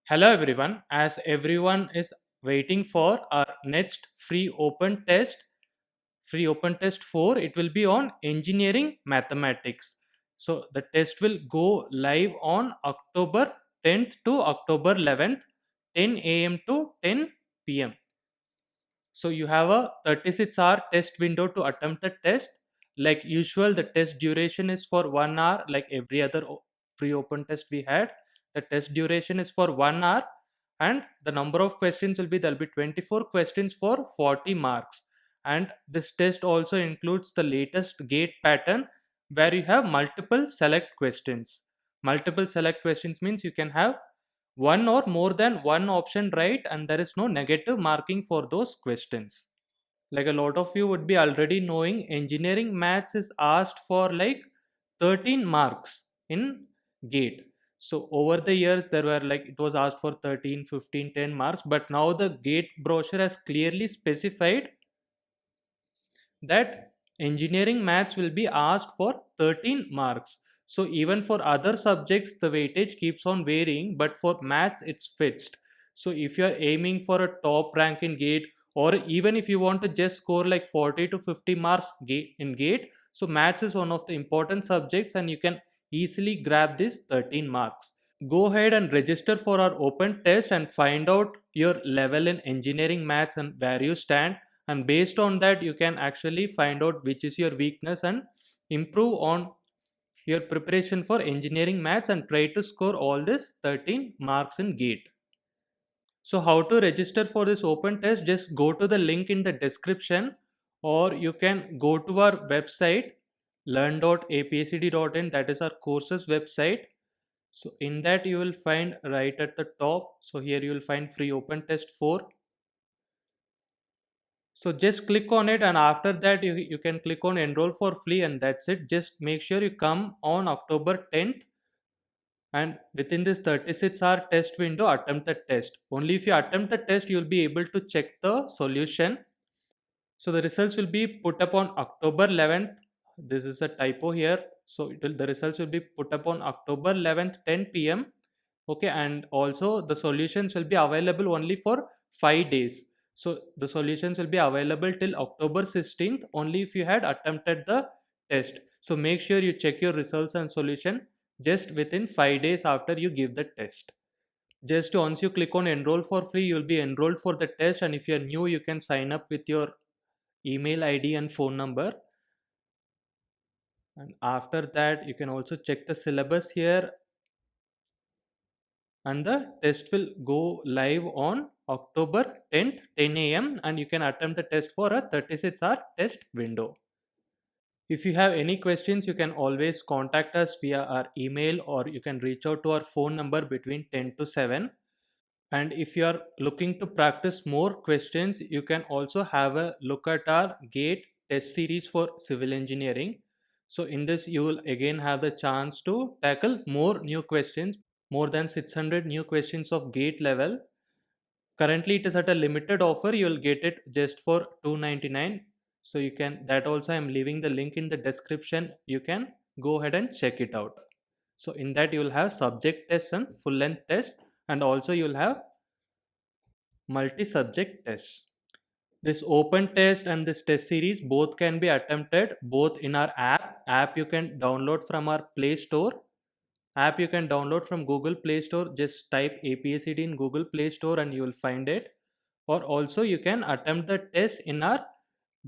Hello everyone. As everyone is waiting for our next free open test 4, it will be on engineering mathematics. So the test will go live on October 10th to October 11th, 10 a.m. to 10 p.m. So you have a 36-hour test window to attempt the test. Like usual, the test duration is for 1 hour, like every other free open test we had. The test duration is for 1 hour, and the number of questions will be there'll be 24 questions for 40 marks. And this test also includes the latest gate pattern where you have multiple select questions. Multiple select questions means you can have one or more than one option right, and there is no negative marking for those questions. Like a lot of you would be already knowing, engineering maths is asked for like 13 marks in gate. So over the years there were like it was asked for 13, 15, 10 marks, but now the gate brochure has clearly specified that engineering maths will be asked for 13 marks. So even for other subjects the weightage keeps on varying, but for maths it's fixed. So if you are aiming for a top rank in gate, or even if you want to just score like 40 to 50 marks in gate, so maths is one of the important subjects and you can easily grab this 13 marks. Go ahead and register for our open test and find out your level in engineering maths and where you stand, and based on that you can actually find out which is your weakness and improve on your preparation for engineering maths and try to score all this 13 marks in gate. So how to register for this open test? Just go to the link in the description, or you can go to our website learn.apscd.in, that is our courses website. So in that you will find right at the top, so here you will find free open test 4. So just click on it, and after that you can click on enroll for free, and that's it. Just make sure you come on October 10th, and within this 36-hour test window attempt the test. Only if you attempt the test you will be able to check the solution. So the results will be put up on October 11th. This is a typo here. So the results will be put up on October 11th 10 p.m. Okay, and also the solutions will be available only for 5 days. So the solutions will be available till October 16th only if you had attempted the test. So make sure you check your results and solution just within 5 days after you give the test. Just once you click on enroll for free, you'll be enrolled for the test, and if you're new you can sign up with your email ID and phone number. And after that you can also check the syllabus here, and the test will go live on October 10th 10 a.m. and you can attempt the test for a 36-hour test window. If you have any questions you can always contact us via our email, or you can reach out to our phone number between 10 to 7. And if you are looking to practice more questions, you can also have a look at our GATE test series for civil engineering. So in this you will again have the chance to tackle more new questions, more than 600 new questions of GATE level. Currently it is at a limited offer, you will get it just for 299. So you can, that also I'm leaving the link in the description, you can go ahead and check it out. So in that you will have subject test and full length test, and also you will have multi-subject tests. This open test and this test series both can be attempted both in our app you can download from our Play Store. App you can download from Google Play Store. Just type APSCD in Google Play Store and you will find it. Or also you can attempt the test in our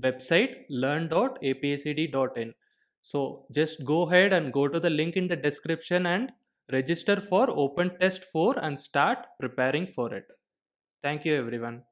website learn.apscd.in. So just go ahead and go to the link in the description and register for open test 4 and start preparing for it. Thank you everyone.